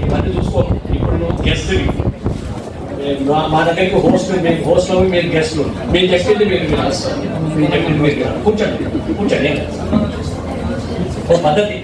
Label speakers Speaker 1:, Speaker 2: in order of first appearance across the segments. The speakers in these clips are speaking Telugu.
Speaker 1: ఇవన్నీ చూసుకో. ఇప్పుడు నువ్వు గెస్ట్ మా దగ్గరికి మేము హోస్ట్లో మీరు గెస్ట్లు, మీరు చెప్పింది మీరు వినాల్సి, మీరు చెప్పింది మీరు కూర్చోండి కూర్చోండి. ఓ పద్ధతి.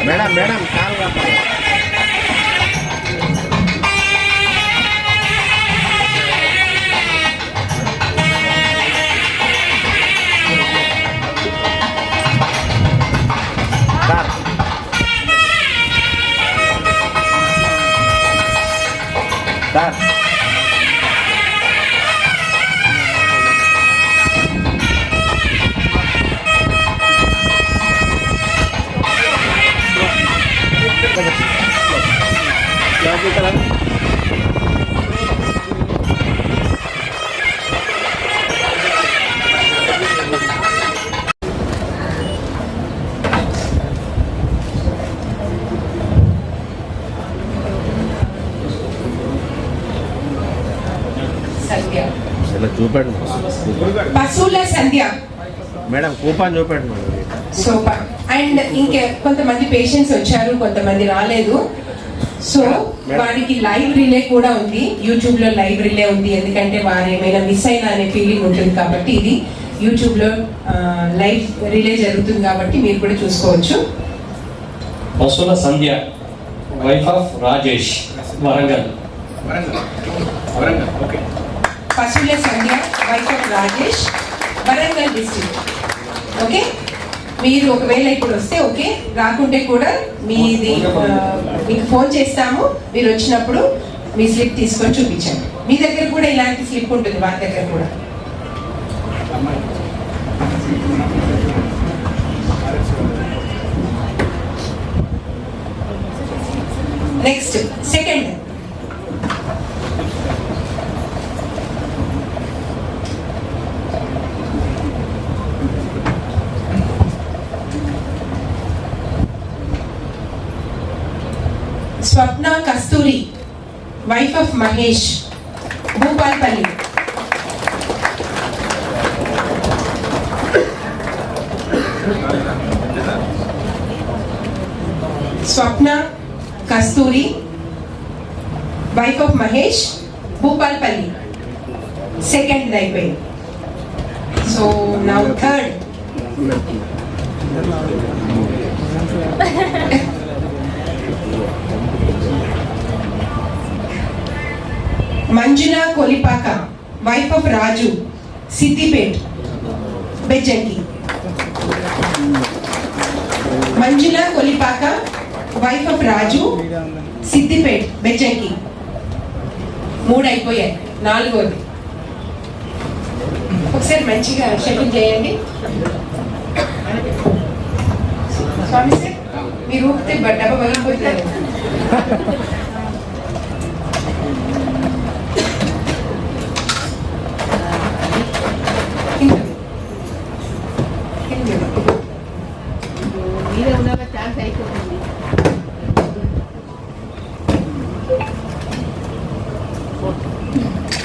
Speaker 2: మేడం మేడం సార్ చూపండి
Speaker 3: పశువుల సంధ్య
Speaker 2: మేడం కూపన్ చూపండి.
Speaker 3: సూపర్. అండ్ ఇంకే కొంతమంది పేషెంట్స్ వచ్చారు, కొంతమంది రాలేదు. సో వారికి లైవ్ రిలే కూడా ఉంది, యూట్యూబ్ లో లైవ్ రిలే ఉంది. ఎందుకంటే వారు ఏమైనా మిస్ అయినా అనే ఫీలింగ్ ఉంటుంది కాబట్టి ఇది యూట్యూబ్ లో లైవ్ రిలే జరుగుతుంది కాబట్టి మీరు కూడా చూసుకోవచ్చు.
Speaker 1: Pasuvula Sandhya, wife of Rajesh, Warangal.
Speaker 3: Pasuvula Sandhya, wife of Rajesh, Warangal district. Okay, మీరు ఒకవేళ ఇప్పుడు వస్తే ఓకే, రాకుంటే కూడా మీది మీకు ఫోన్ చేస్తాము. మీరు వచ్చినప్పుడు మీ స్లిప్ తీసుకొని చూపించండి. మీ దగ్గర కూడా ఇలాంటి స్లిప్ ఉంటుంది, వారి దగ్గర కూడా. Next second Swapna Kasturi, wife of Mahesh, Bhupalpalli. Swapna Kasturi, wife of Mahesh, Bhupalpalli. Second అయిపోయింది. So now third. Manjula Kolipaka, wife of Raju, Siddipet, Bejjanki. Manjula Kolipaka, wife of Raju, Siddipet, Bejjanki. 3 అయిపోయాయి, 4వది. ఒకసారి మంచిగా షెడ్యూల్ చేయండి. స్వామి సార్, మీరు ఊపితే డబ్బా పగిలిపోతున్నారు.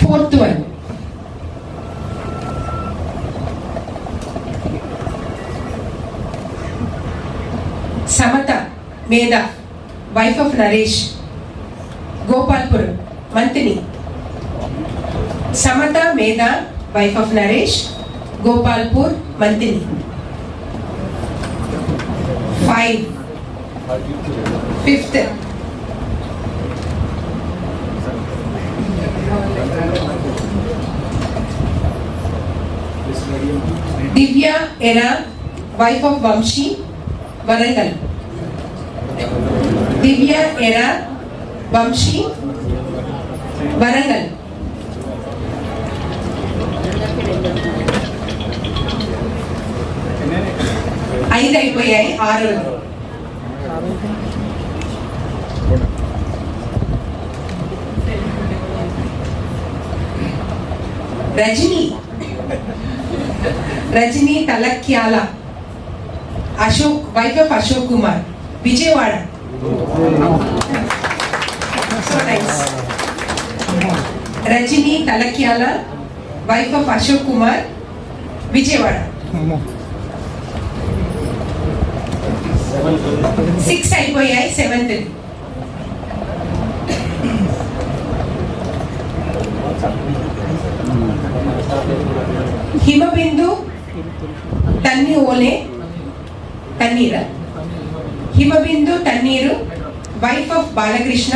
Speaker 3: Fourth one. Samatha Medha, wife of Naresh, Gopalpuram, Manthani. Samatha Medha, wife of Naresh, Gopalpur, Manthani. 5. Fifth Divya Era, wife of Vamshi, Warangal. Divya Era, Vamshi, Warangal. 5 అయిపోయాయి. 6వ Rajani Talakyala, Ashok, wife of Ashok Kumar, Vijayawada. So nice. Rajani Talakyala, wife of Ashok Kumar, Vijayawada. 6 అయిపోయాయి. 7th Himabindu Himabindu Tanneeru, wife of Balakrishna,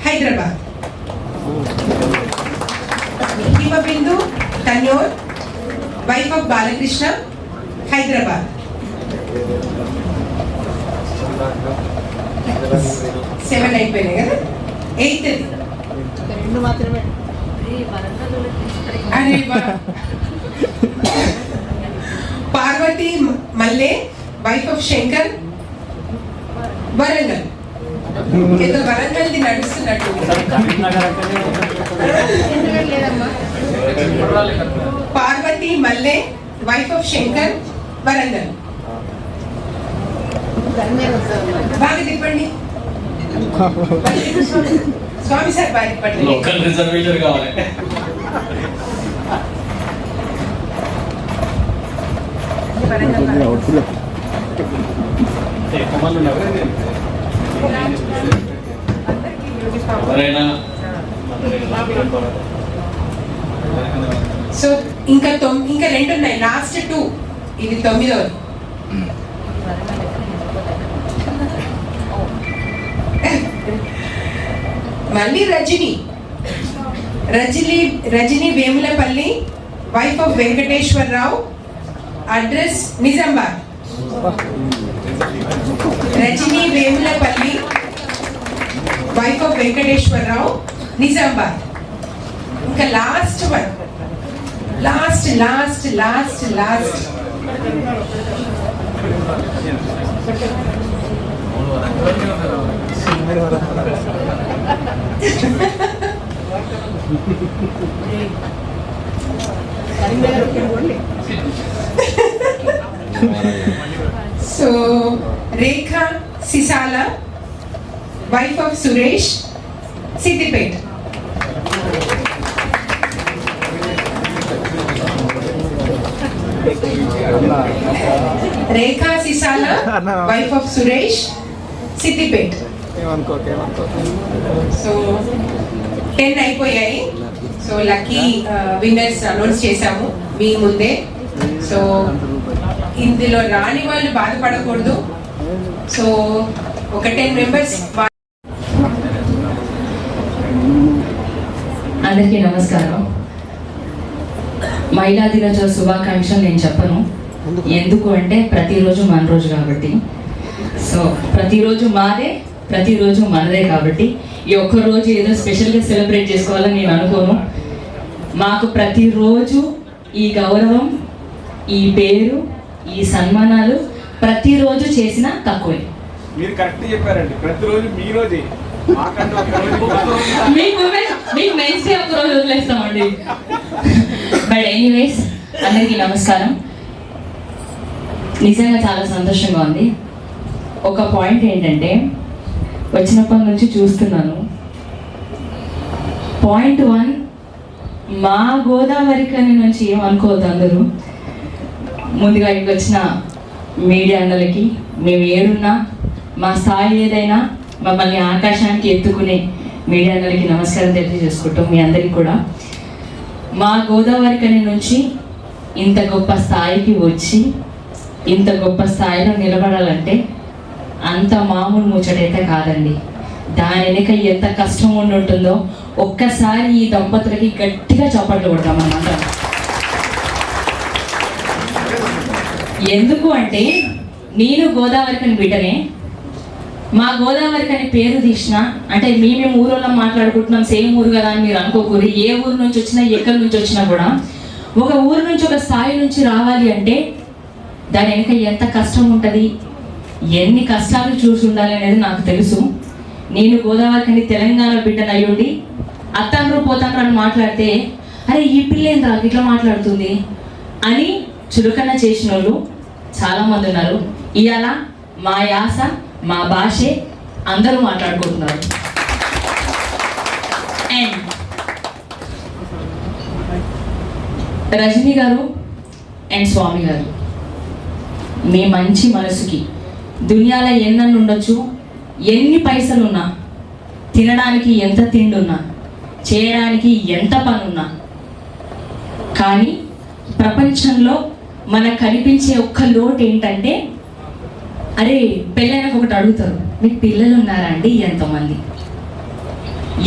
Speaker 3: Hyderabad. Himabindu Tanyur, wife of Balakrishna, Hyderabad. 7 అయిపోయినాయి కదా. 8th అరే పార్వతి మల్లె, వైఫ్ ఆఫ్ శంకర్, వరంగల్. ఏదో వరంగల్ది నడుస్తున్నట్టు. పార్వతి మల్లె, వైఫ్ ఆఫ్ శంకర్, వరంగల్. బాగా తిప్పండి స్వామి సార్, బాగా తిప్పండి.
Speaker 1: లోకల్ రిజర్వేషన్ కావాలి.
Speaker 3: సో ఇంకా 2 ఉన్నాయి. లాస్ట్ 2. ఇది 9వ. మళ్ళీ Rajani Vemulapalli, wife of Venkateswararao, address Nizamabad. Rajani Vemulapalli, wife of Venkateswararao, Nizamabad. ఇంకా last 1. Last. So Rekha Sisala, wife of Suresh, Siddipet. Rekha Sisala, wife of Suresh, Siddipet. So 10 అయిపోయాయి. సో లక్కీ విన్నర్స్ అనౌన్స్ చేశాము మీ ముందే. సో ఇందులో రాని వాళ్ళు బాధపడకూడదు. సో ఒక 10 మెంబర్స్.
Speaker 4: అందరికీ నమస్కారం. మహిళా దినోత్సవ శుభాకాంక్షలు నేను చెప్పను, ఎందుకు అంటే ప్రతిరోజు మన రోజు కాబట్టి. సో ప్రతిరోజు మాదే, ప్రతిరోజు మనదే కాబట్టి ఈ ఒక్క రోజు ఏదో స్పెషల్గా సెలబ్రేట్ చేసుకోవాలని నేను అనుకోను. మాకు ప్రతిరోజు ఈ గౌరవం, ఈ పేరు, ఈ సన్మానాలు ప్రతిరోజు చేసినా తక్కువే.
Speaker 2: మీరు కరెక్ట్ చెప్పారండి. ప్రతిరోజు మీ రోజే,
Speaker 4: మీకు నెక్స్ట్ డే ఒక రోజు వదిలేస్తామండి. బట్ ఎనీవేస్ అందరికీ నమస్కారం. నిజంగా చాలా సంతోషంగా ఉంది. ఒక పాయింట్ ఏంటంటే, వచ్చినప్పటి నుంచి చూస్తున్నాను. పాయింట్ 1, మా గోదావరికని నుంచి ఏమనుకోవద్దు అందరూ. ముందుగా ఇక్కడికి వచ్చిన మీడియా అన్నలకి, మేము ఏడున్నా, మా స్థాయి ఏదైనా మమ్మల్ని ఆకాశానికి ఎత్తుకునే మీడియా అన్నలకి నమస్కారం తెలియజేసుకుంటాం. మీ అందరికీ కూడా మా గోదావరికని నుంచి ఇంత గొప్ప స్థాయికి వచ్చి ఇంత గొప్ప స్థాయిలో నిలబడాలంటే అంత మామూలు ముచ్చటైతే కాదండి. దాని వెనుక ఎంత కష్టం ఉంటుందో ఒక్కసారి ఈ దంపతులకి గట్టిగా చప్పట్లు కొడతామన్నమాట. ఎందుకు అంటే నేను గోదావరికని బిడ్డనే. మా గోదావరికని పేరు తీసిన అంటే మేము ఊరోళ్ళం మాట్లాడుకుంటున్నాం, సేమ్ ఊరు కదా అని మీరు అనుకోకూడదు. ఏ ఊరు నుంచి వచ్చినా, ఎక్కడి నుంచి వచ్చినా కూడా ఒక ఊరు నుంచి ఒక స్థాయి నుంచి రావాలి అంటే దాని వెనుక ఎంత కష్టం ఉంటుంది, ఎన్ని కష్టాలు చూసి ఉండాలి అనేది నాకు తెలుసు. నేను గోదావరికి తెలంగాణ బిడ్డనయ్యుండి అత్తండ్రు పోతాండ్రు అని మాట్లాడితే అరే ఈ పిల్ల ఏంద్రా ఇట్లా మాట్లాడుతుంది అని చులకన చేసిన వాళ్ళు చాలామంది ఉన్నారు. ఇవాళ మా యాస మా భాషే అందరూ మాట్లాడుకుంటున్నారు. అండ్ రజనీ గారు అండ్ స్వామి గారు, మీ మంచి మనసుకి దునియాలో ఎన్నన్ను ఉండొచ్చు, ఎన్ని పైసలున్నా, తినడానికి ఎంత తిండి ఉన్నా, చేయడానికి ఎంత పని ఉన్నా, కానీ ప్రపంచంలో మనకు కనిపించే ఒక్క లోటు ఏంటంటే అరే పెళ్ళైనాక ఒకటి అడుగుతారు, మీకు పిల్లలు ఉన్నారా అండి ఎంతమంది?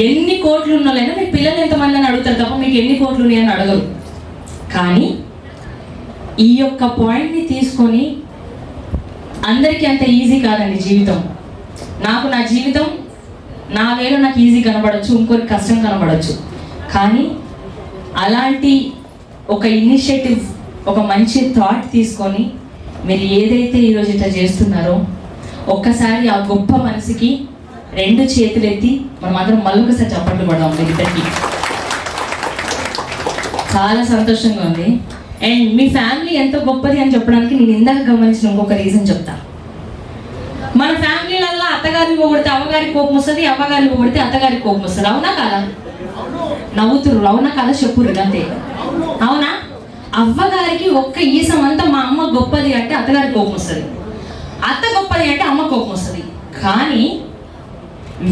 Speaker 4: ఎన్ని కోట్లు ఉన్నోళ్ళైనా మీకు పిల్లలు ఎంతమంది అని అడుగుతారు తప్ప మీకు ఎన్ని కోట్లు ఉన్నాయని అడగరు. కానీ ఈ యొక్క పాయింట్ని తీసుకొని అందరికీ అంత ఈజీ కాదండి జీవితం. నాకు నా జీవితం నా వేలో నాకు ఈజీ కనబడచ్చు, ఇంకొకరికి కష్టం కనబడచ్చు. కానీ అలాంటి ఒక ఇనిషియేటివ్, ఒక మంచి థాట్ తీసుకొని మీరు ఏదైతే ఈరోజు ఇట్లా చేస్తున్నారో ఒక్కసారి ఆ గొప్ప మనసుకి 2 చేతులు ఎత్తి మనం అందరం మళ్ళొకసారి చప్పట్లు పడదాం మీ ఇద్దరికి. చాలా సంతోషంగా ఉంది. అండ్ మీ ఫ్యామిలీ ఎంత గొప్పది అని చెప్పడానికి నేను ఇందాక గమనించిన ఇంకొక రీజన్ చెప్తా. మన ఫ్యామిలీలలో అత్తగారిని పొగిడితే అవ్వగారికి కోపం వస్తుంది, అవ్వగారిని పొగిడితే అత్తగారికి కోపం వస్తుంది. అవునా కాదా? నవ్వుతురు, అవునా కాదా చెప్పుర్రు అంతే. అవునా? అవ్వగారికి ఒక్క ఈసం అంతా మా అమ్మ గొప్పది అంటే అత్తగారికి కోపం వస్తుంది, అత్త గొప్పది అంటే అమ్మ కోపం వస్తుంది. కానీ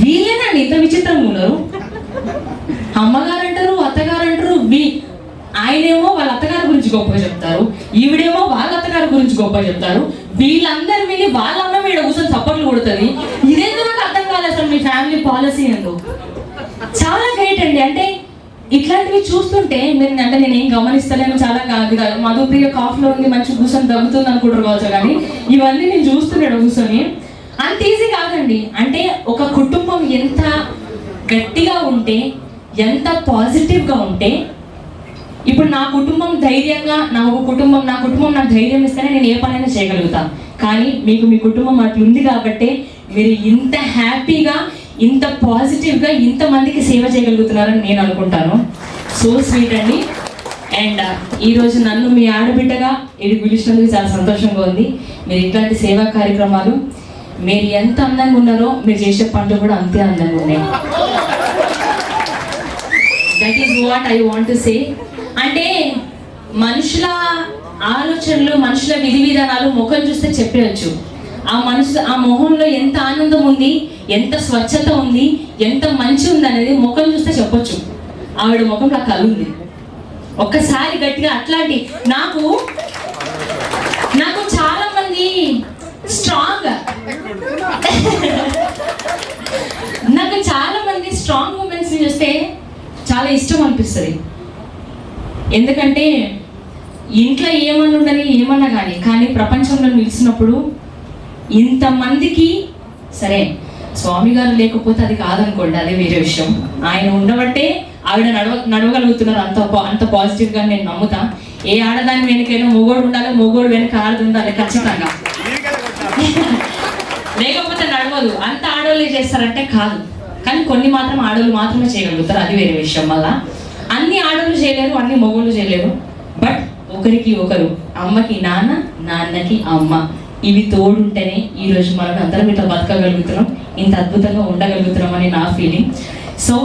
Speaker 4: వీళ్ళేనండి ఇంత విచిత్రంగా ఉన్నారు. అమ్మగారు అంటారు, అత్తగారు అంటారు, ఆయనేమో వాళ్ళ అత్తగారి గురించి గొప్పగా చెప్తారు, ఈవిడేమో వాళ్ళ అత్తగారి గురించి గొప్పగా చెప్తారు. వీళ్ళందరూ విని వాళ్ళ అమ్మ వీడ కూర్చొని చప్పట్లు కొడుతుంది. ఇదేందో నాకు అర్థం కాలేదు అసలు మీ ఫ్యామిలీ పాలసీ ఏందో. చాలా గ్రేట్ అండి. అంటే ఇట్లాంటివి చూస్తుంటే మీరు అంటే నేను ఏం గమనిస్తలేను, చాలా కాదు మధుప్రియ కాఫ్లో ఉంది మంచి కూర్చొని తగ్గుతుంది అనుకుంటారు కావచ్చు, కానీ ఇవన్నీ నేను చూస్తున్నాడు కూర్చొని అంత ఈజీ కాదండి. అంటే ఒక కుటుంబం ఎంత గట్టిగా ఉంటే, ఎంత పాజిటివ్గా ఉంటే, ఇప్పుడు నా కుటుంబం ధైర్యంగా, నా కుటుంబం నాకు ధైర్యం ఇస్తేనే నేను ఏ పనైనా చేయగలుగుతాను. కానీ మీకు మీ కుటుంబం అట్లుంది కాబట్టి మీరు ఇంత హ్యాపీగా, ఇంత పాజిటివ్గా ఇంతమందికి సేవ చేయగలుగుతున్నారని నేను అనుకుంటాను. సో స్వీట్ అండి. అండ్ ఈరోజు నన్ను మీ ఆడబిడ్డగా ఇది పిలిచినందుకు చాలా సంతోషంగా ఉంది. మీరు ఇట్లాంటి సేవా కార్యక్రమాలు మీరు ఎంత అందంగా ఉన్నారో మీరు చేసే పనులు కూడా అంతే అందంగా ఉన్నాయి. That is what I want to say. అంటే మనుషుల ఆలోచనలు, మనుషుల విధి విధానాలు ముఖం చూస్తే చెప్పేయచ్చు. ఆ మొహంలో ఎంత ఆనందం ఉంది, ఎంత స్వచ్ఛత ఉంది, ఎంత మంచి ఉంది అనేది ముఖం చూస్తే చెప్పొచ్చు. ఆవిడ ముఖంలో కళ్ళు ఉంది. ఒక్కసారి గట్టిగా అట్లాంటి నాకు చాలా మంది స్ట్రాంగ్ ఉమెన్స్ ని చూస్తే చాలా ఇష్టం అనిపిస్తుంది. ఎందుకంటే ఇంట్లో ఏమన్నా ఉండని ఏమన్నా కానీ ప్రపంచంలో నిలిచినప్పుడు ఇంతమందికి, సరే స్వామి గారు లేకపోతే అది కాదనుకోండి, అదే వేరే విషయం. ఆయన ఉండబట్టే ఆవిడ నడవగలుగుతున్నారు అంత పాజిటివ్గా నేను నమ్ముతా. ఏ ఆడదాని వెనుకైనా మొగోడు ఉండాలి, మొగోడు వెనుక ఆడది ఉండాలి ఖచ్చితంగా. లేకపోతే నడవదు. అంత ఆడవాళ్ళే చేస్తారంటే కాదు, కానీ కొన్ని మాత్రం ఆడవాళ్ళు మాత్రమే చేయగలుగుతారు, అది వేరే విషయం. మళ్ళా అన్ని ఆడవాళ్ళు చేయలేరు, అన్ని మొగోళ్ళు చేయలేరు. బట్ ఒకరికి ఒకరు, అమ్మకి నాన్న, నాన్నకి అమ్మ, ఇవి తోడుంటేనే ఈరోజు మనం అందరం ఇట్లా బతకగలుగుతున్నాం, ఇంత అద్భుతంగా ఉండగలుగుతున్నాం అని నా ఫీలింగ్. సో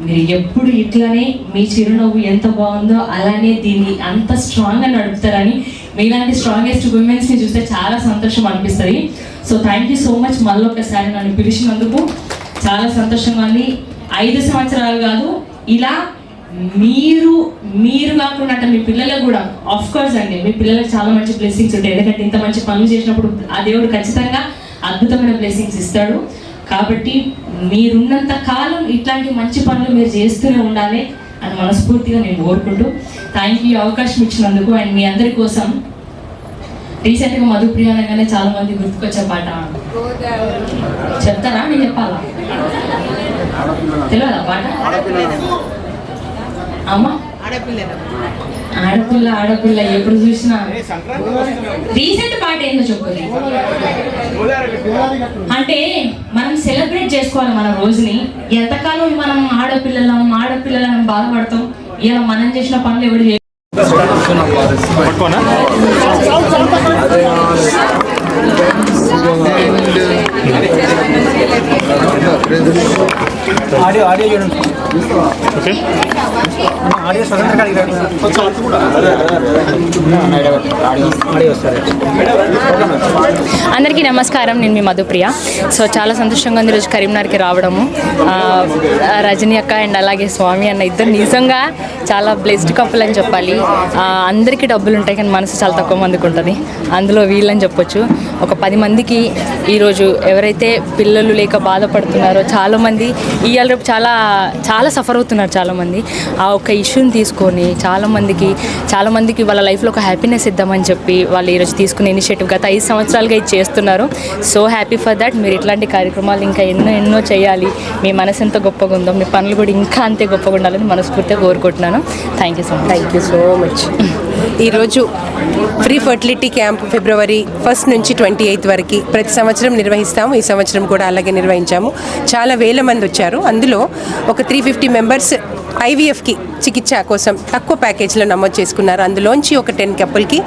Speaker 4: మీరు ఎప్పుడు ఇట్లానే మీ చిరునవ్వు ఎంత బాగుందో అలానే దీన్ని అంత స్ట్రాంగ్గా నడుపుతారని, మీలాంటి స్ట్రాంగెస్ట్ ఉమెన్స్ని చూస్తే చాలా సంతోషం అనిపిస్తుంది. So thank you so much. మళ్ళీ ఒకసారి నన్ను పిలిచినందుకు చాలా సంతోషంగా ఉంది. 5 సంవత్సరాలు కాదు, ఇలా మీరు కాకుండా మీ పిల్లలకు కూడా, ఆఫ్ కోర్స్ అండి, మీ పిల్లలకు చాలా మంచి బ్లెస్సింగ్స్ ఉంటాయి. ఎందుకంటే ఇంత మంచి పనులు చేసినప్పుడు ఆ దేవుడు ఖచ్చితంగా అద్భుతమైన బ్లెస్సింగ్స్ ఇస్తాడు. కాబట్టి మీరున్నంత కాలం ఇట్లాంటి మంచి పనులు మీరు చేస్తూనే ఉండాలి అని మనస్ఫూర్తిగా నేను కోరుకుంటూ థ్యాంక్ యూ అవకాశం ఇచ్చినందుకు. అండ్ మీ అందరి కోసం రీసెంట్గా మధుప్రియ అనగానే చాలా మంది గుర్తుకొచ్చే పాట చెప్తారా? నేను చెప్పాలా? తెలియదా పాట? అమ్మా ఆడపిల్ల ఆడపిల్ల ఎప్పుడు చూసినా
Speaker 2: ఏ సంక్రాంతి వస్తున్నాం.
Speaker 4: రీసెంట్ పాట ఏందో చెప్పండి.
Speaker 2: గోదావరి
Speaker 4: అంటే మనం సెలబ్రేట్ చేసుకోవాలి మన రోజుని. ఎంతకాలం మనం ఆడపిల్లలం బాధపడతాం. ఇలా మనం చేసిన పనులు ఎవరు చేయాలి.
Speaker 5: ఆడియో చూడండి. ఓకే ఆడియో స్వతంత్రంగా ఆడియో వస్తారు.
Speaker 6: అందరికీ నమస్కారం, నేను మీ మధుప్రియ. సో చాలా సంతోషంగా ఉంది ఈరోజు కరీంనగర్కి రావడము. రజనీ అక్క అండ్ అలాగే స్వామి అన్న ఇద్దరు నిజంగా చాలా బ్లెస్డ్ కపుల్ అని చెప్పాలి. అందరికీ డబ్బులు ఉంటాయి కానీ మనసు చాలా తక్కువ మందికి ఉంటుంది. అందులో వీళ్ళని చెప్పొచ్చు. ఒక 10 మందికి ఈరోజు ఎవరైతే పిల్లలు లేక బాధపడుతున్నారో చాలామంది ఇవాళ రేపు చాలా సఫర్ అవుతున్నారు చాలామంది. ఆ ఒక ఇష్యూని తీసుకొని చాలామందికి వాళ్ళ లైఫ్లో ఒక హ్యాపీనెస్ ఇద్దామని చెప్పి వాళ్ళు ఈరోజు తీసుకునే ఇనిషియేటివ్ గత 5 సంవత్సరాలుగా ఇది చేస్తున్నారు. So happy for that. మీరు ఇట్లాంటి కార్యక్రమాలు ఇంకా ఎన్నో చేయాలి. మీ మనసు ఎంత గొప్పగా ఉందో మీ పనులు కూడా ఇంకా అంతే గొప్పగా ఉండాలని మనస్ఫూర్తిగా కోరుకుంటున్నాను. Thank you so much.
Speaker 7: ఈరోజు ఫ్రీ ఫర్టిలిటీ క్యాంప్ ఫిబ్రవరి 1 నుంచి 28 వరకు ప్రతి సంవత్సరం నిర్వహిస్తాము. ఈ సంవత్సరం కూడా అలాగే నిర్వహించాము. చాలా వేల మంది వచ్చారు. అందులో ఒక 350 మెంబర్స్ IVFకి చికిత్స కోసం తక్కువ ప్యాకేజ్లో నమోదు చేసుకున్నారు. అందులోంచి ఒక 10 కపుల్కి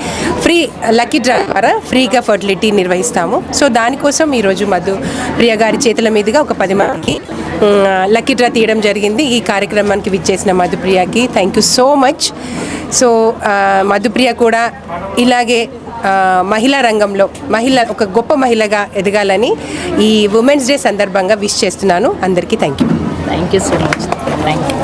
Speaker 7: ఫ్రీ లక్కీ డ్రా ద్వారా ఫ్రీగా ఫర్టిలిటీ నిర్వహిస్తాము. సో దానికోసం ఈరోజు ప్రియ గారి చేతుల మీదుగా ఒక 10 మందికి లక్కీ డ్రా తీయడం జరిగింది. ఈ కార్యక్రమానికి విచ్చేసిన మధుప్రియకి thank you so much. So Madhupriya కూడా ఇలాగే మహిళా రంగంలో ఒక గొప్ప మహిళగా ఎదగాలని ఈ ఉమెన్స్ డే సందర్భంగా విష్ చేస్తున్నాను. అందరికీ thank you
Speaker 6: so much. Thank you.